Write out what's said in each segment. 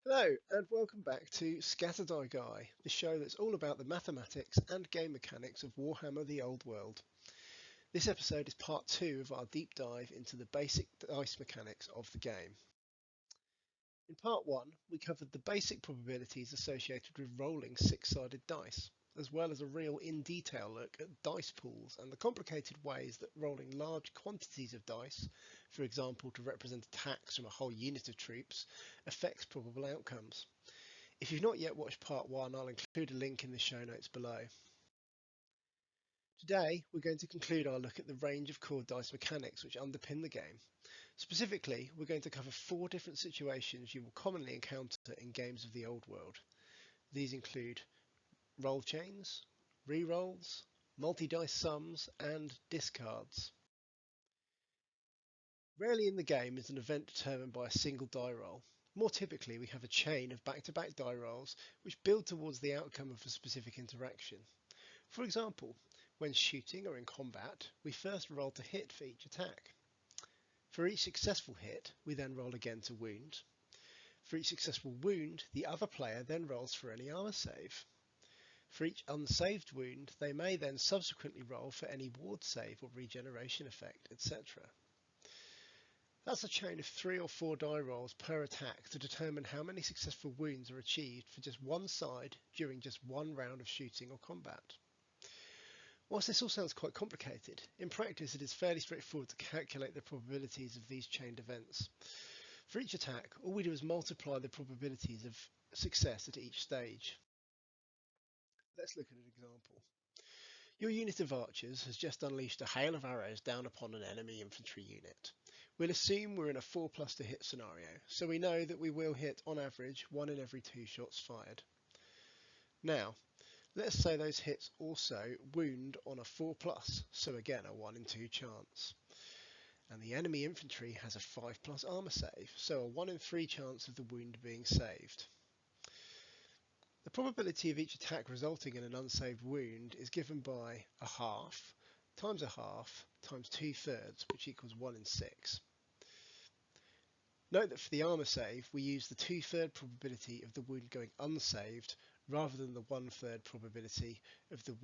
Hello and welcome back to Scatter Die Guy, the show that's all about the mathematics and game mechanics of Warhammer the Old World. This episode is part 2 of our deep dive into the basic dice mechanics of the game. In part 1 we covered the basic probabilities associated with rolling six-sided dice, as well as a real in-detail look at dice pools and the complicated ways that rolling large quantities of dice, for example to represent attacks from a whole unit of troops, affects probable outcomes. If you've not yet watched part 1, I'll include a link in the show notes below. Today, we're going to conclude our look at the range of core dice mechanics which underpin the game. Specifically, we're going to cover 4 different situations you will commonly encounter in games of the old world. These include roll chains, rerolls, multi-dice sums, and discards. Rarely in the game is an event determined by a single die roll. More typically, we have a chain of back-to-back die rolls which build towards the outcome of a specific interaction. For example, when shooting or in combat, we first roll to hit for each attack. For each successful hit, we then roll again to wound. For each successful wound, the other player then rolls for any armor save. For each unsaved wound, they may then subsequently roll for any ward save or regeneration effect, etc. That's a chain of 3 or 4 die rolls per attack to determine how many successful wounds are achieved for just one side during just one round of shooting or combat. Whilst this all sounds quite complicated, in practice it is fairly straightforward to calculate the probabilities of these chained events. For each attack, all we do is multiply the probabilities of success at each stage. Let's look at an example. Your unit of archers has just unleashed a hail of arrows down upon an enemy infantry unit. We'll assume we're in a 4+ to hit scenario, so we know that we will hit on average 1 in every 2 shots fired. Now, let's say those hits also wound on a 4+, so again a 1 in 2 chance. And the enemy infantry has a 5+ armor save, so a 1 in 3 chance of the wound being saved. The probability of each attack resulting in an unsaved wound is given by a half times 2/3, which equals 1 in 6. Note that for the armor save, we use the 2/3 probability of the wound going unsaved rather than the 1/3 probability of the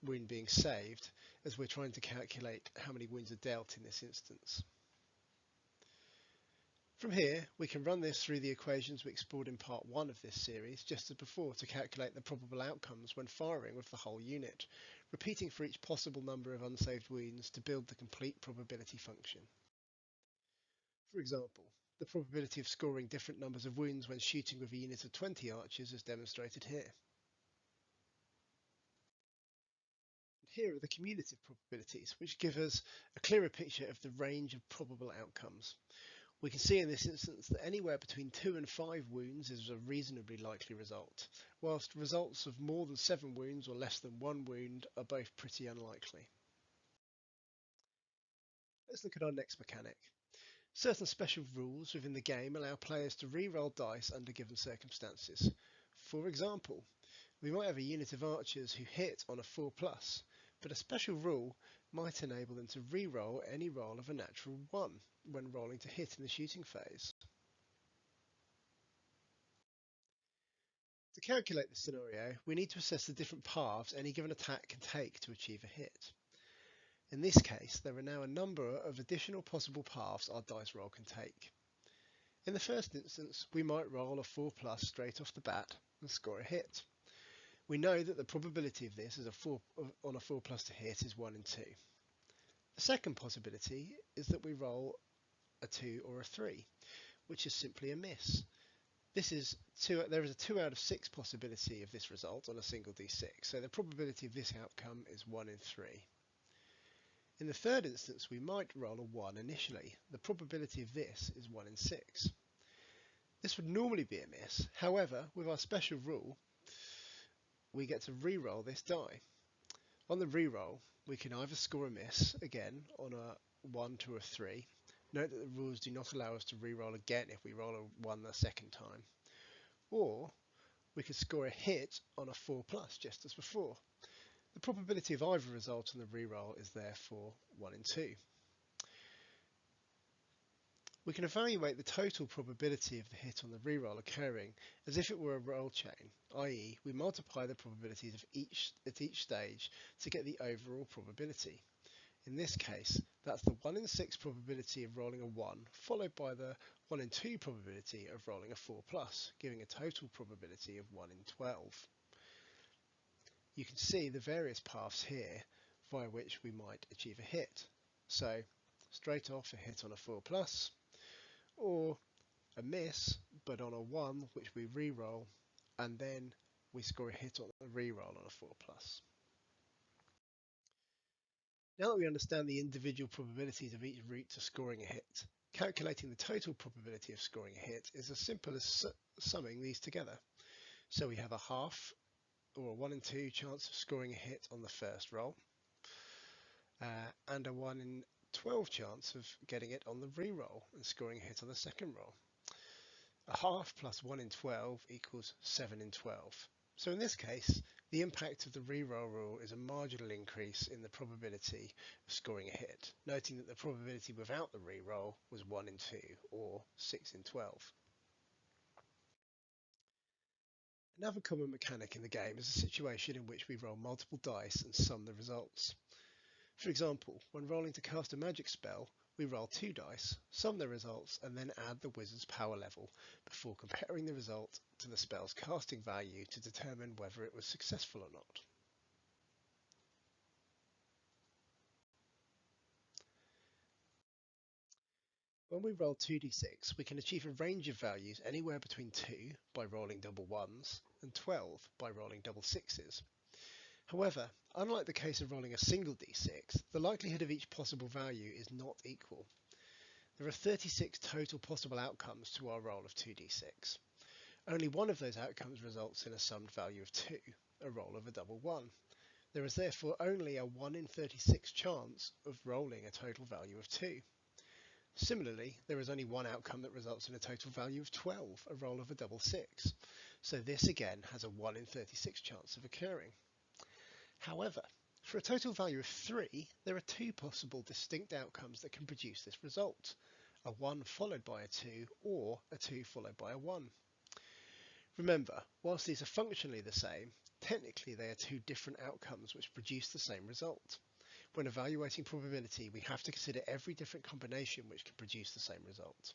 wound being saved, as we're trying to calculate how many wounds are dealt in this instance. From here, we can run this through the equations we explored in part 1 of this series, just as before, to calculate the probable outcomes when firing with the whole unit, repeating for each possible number of unsaved wounds to build the complete probability function. For example, the probability of scoring different numbers of wounds when shooting with a unit of 20 archers is demonstrated here. Here are the cumulative probabilities, which give us a clearer picture of the range of probable outcomes. We can see in this instance that anywhere between 2 and 5 wounds is a reasonably likely result, whilst results of more than 7 wounds or less than 1 wound are both pretty unlikely. Let's look at our next mechanic. Certain special rules within the game allow players to re-roll dice under given circumstances. For example, we might have a unit of archers who hit on a 4+, but a special rule might enable them to re-roll any roll of a natural 1 when rolling to hit in the shooting phase. To calculate this scenario, we need to assess the different paths any given attack can take to achieve a hit. In this case, there are now a number of additional possible paths our dice roll can take. In the first instance, we might roll a 4+ straight off the bat and score a hit. We know that the probability of this on a 4+ to hit is 1 in 2. The second possibility is that we roll a 2 or a 3, which is simply a miss. There is a 2 out of 6 possibility of this result on a single d6, so the probability of this outcome is 1 in 3. In the third instance, we might roll a 1 initially. The probability of this is 1 in 6. This would normally be a miss. However, with our special rule, we get to re-roll this die. On the re-roll, we can either score a miss, again, on a 1, 2 or 3. Note that the rules do not allow us to re-roll again if we roll a 1 the second time. Or we could score a hit on a 4+, just as before. The probability of either result on the re-roll is therefore 1 in 2. We can evaluate the total probability of the hit on the reroll occurring as if it were a roll chain, i.e. we multiply the probabilities of at each stage to get the overall probability. In this case, that's the 1 in 6 probability of rolling a 1, followed by the 1 in 2 probability of rolling a 4+, giving a total probability of 1 in 12. You can see the various paths here via which we might achieve a hit. So, straight off a hit on a 4+, or a miss, but on a 1 which we re-roll, and then we score a hit on a re-roll on a 4+. Now that we understand the individual probabilities of each route to scoring a hit, calculating the total probability of scoring a hit is as simple as summing these together. So we have a half, or a 1 in 2 chance of scoring a hit on the first roll, and a 1 in 12 chance of getting it on the re-roll and scoring a hit on the second roll. A half plus 1 in 12 equals 7 in 12. So in this case, the impact of the re-roll rule is a marginal increase in the probability of scoring a hit, noting that the probability without the re-roll was 1 in 2, or 6 in 12. Another common mechanic in the game is a situation in which we roll multiple dice and sum the results. For example, when rolling to cast a magic spell, we roll 2 dice, sum the results, and then add the wizard's power level before comparing the result to the spell's casting value to determine whether it was successful or not. When we roll 2d6, we can achieve a range of values anywhere between 2 by rolling double 1s and 12 by rolling double 6s. However, unlike the case of rolling a single d6, the likelihood of each possible value is not equal. There are 36 total possible outcomes to our roll of 2d6. Only one of those outcomes results in a summed value of 2, a roll of a double 1. There is therefore only a 1 in 36 chance of rolling a total value of 2. Similarly, there is only one outcome that results in a total value of 12, a roll of a double 6. So this again has a 1 in 36 chance of occurring. However, for a total value of 3, there are 2 possible distinct outcomes that can produce this result, a 1 followed by a 2 or a 2 followed by a 1. Remember, whilst these are functionally the same, technically they are 2 different outcomes which produce the same result. When evaluating probability, we have to consider every different combination which can produce the same result.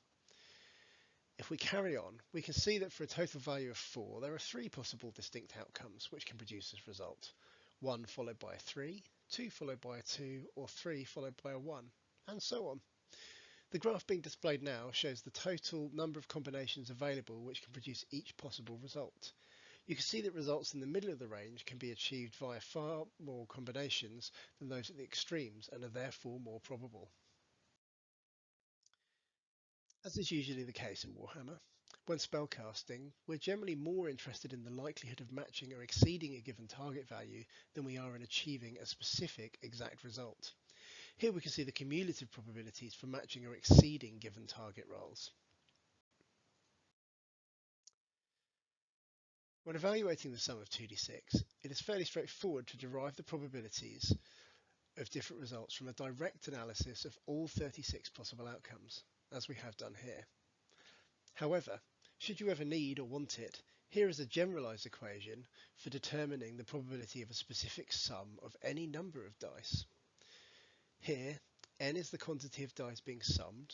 If we carry on, we can see that for a total value of 4, there are 3 possible distinct outcomes which can produce this result. 1 followed by a 3, 2 followed by a 2, or 3 followed by a 1, and so on. The graph being displayed now shows the total number of combinations available which can produce each possible result. You can see that results in the middle of the range can be achieved via far more combinations than those at the extremes and are therefore more probable. As is usually the case in Warhammer, when spellcasting, we're generally more interested in the likelihood of matching or exceeding a given target value than we are in achieving a specific exact result. Here we can see the cumulative probabilities for matching or exceeding given target rolls. When evaluating the sum of 2d6, it is fairly straightforward to derive the probabilities of different results from a direct analysis of all 36 possible outcomes, as we have done here. However, should you ever need or want it, here is a generalized equation for determining the probability of a specific sum of any number of dice. Here, n is the quantity of dice being summed,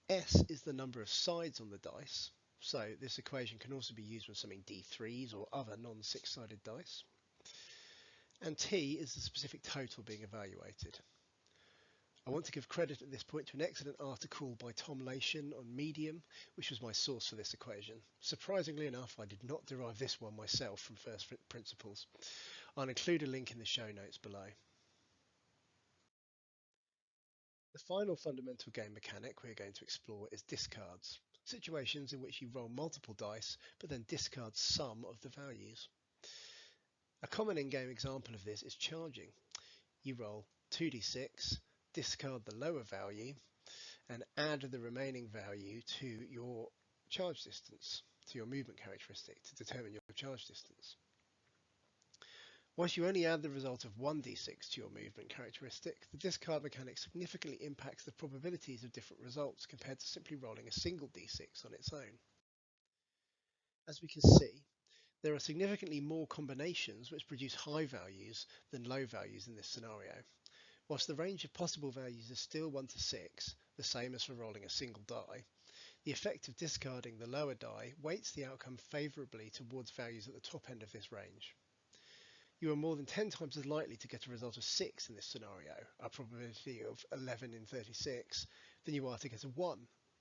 s is the number of sides on the dice, so this equation can also be used when summing d3s or other non-6-sided dice, and t is the specific total being evaluated. I want to give credit at this point to an excellent article by Tom Lation on Medium, which was my source for this equation. Surprisingly enough, I did not derive this one myself from first principles. I'll include a link in the show notes below. The final fundamental game mechanic we're going to explore is discards, situations in which you roll multiple dice but then discard some of the values. A common in-game example of this is charging. You roll 2d6, discard the lower value, and add the remaining value to your charge distance, to your movement characteristic, to determine your charge distance. Once you only add the result of one d6 to your movement characteristic, the discard mechanic significantly impacts the probabilities of different results compared to simply rolling a single d6 on its own. As we can see, there are significantly more combinations which produce high values than low values in this scenario. Whilst the range of possible values is still 1 to 6, the same as for rolling a single die, the effect of discarding the lower die weights the outcome favourably towards values at the top end of this range. You are more than 10 times as likely to get a result of 6 in this scenario, a probability of 11 in 36, than you are to get a 1,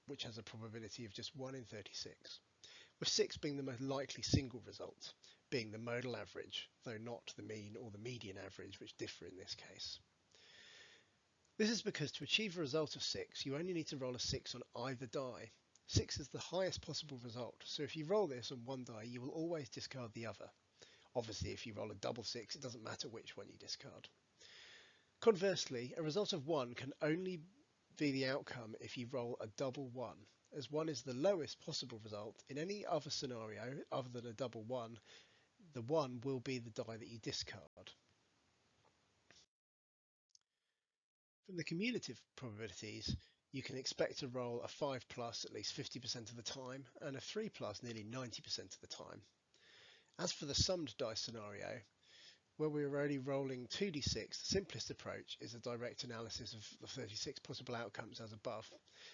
which has a probability of just 1 in 36, with 6 being the most likely single result, being the modal average, though not the mean or the median average, which differ in this case. This is because to achieve a result of 6, you only need to roll a 6 on either die. 6 is the highest possible result, so if you roll this on one die, you will always discard the other. Obviously, if you roll a double 6, it doesn't matter which one you discard. Conversely, a result of 1 can only be the outcome if you roll a double 1, as 1 is the lowest possible result. In any other scenario other than a double 1, the 1 will be the die that you discard. From the cumulative probabilities, you can expect to roll a 5 plus at least 50% of the time, and a 3 plus nearly 90% of the time. As for the summed dice scenario, where we are only rolling 2d6, the simplest approach is a direct analysis of the 36 possible outcomes as above.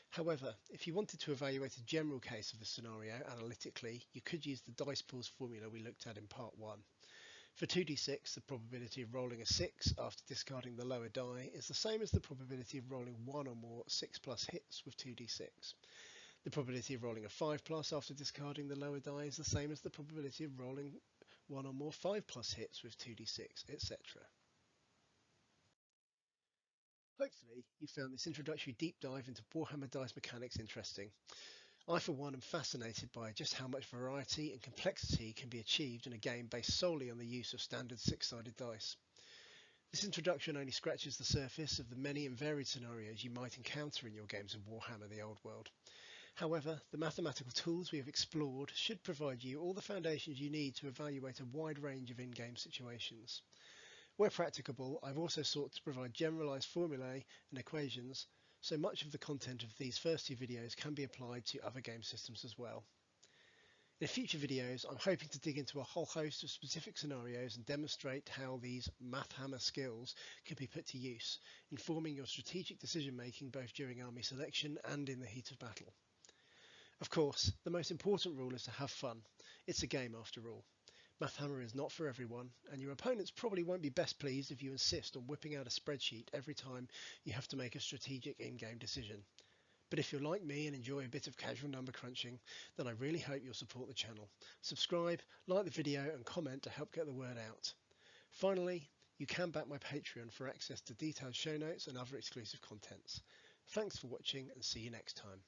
However, if you wanted to evaluate a general case of the scenario analytically, you could use the dice pools formula we looked at in part 1. For 2d6, the probability of rolling a 6 after discarding the lower die is the same as the probability of rolling one or more 6 plus hits with 2d6. The probability of rolling a 5 plus after discarding the lower die is the same as the probability of rolling one or more 5 plus hits with 2d6, etc. Hopefully you found this introductory deep dive into Warhammer dice mechanics interesting. I for one am fascinated by just how much variety and complexity can be achieved in a game based solely on the use of standard 6-sided dice. This introduction only scratches the surface of the many and varied scenarios you might encounter in your games of Warhammer the Old World. However, the mathematical tools we have explored should provide you all the foundations you need to evaluate a wide range of in-game situations. Where practicable, I've also sought to provide generalised formulae and equations, so much of the content of these first two videos can be applied to other game systems as well. In future videos, I'm hoping to dig into a whole host of specific scenarios and demonstrate how these Mathhammer skills can be put to use, informing your strategic decision making both during army selection and in the heat of battle. Of course, the most important rule is to have fun. It's a game after all. Mathhammer is not for everyone, and your opponents probably won't be best pleased if you insist on whipping out a spreadsheet every time you have to make a strategic in-game decision. But if you're like me and enjoy a bit of casual number crunching, then I really hope you'll support the channel. Subscribe, like the video and comment to help get the word out. Finally, you can back my Patreon for access to detailed show notes and other exclusive contents. Thanks for watching and see you next time.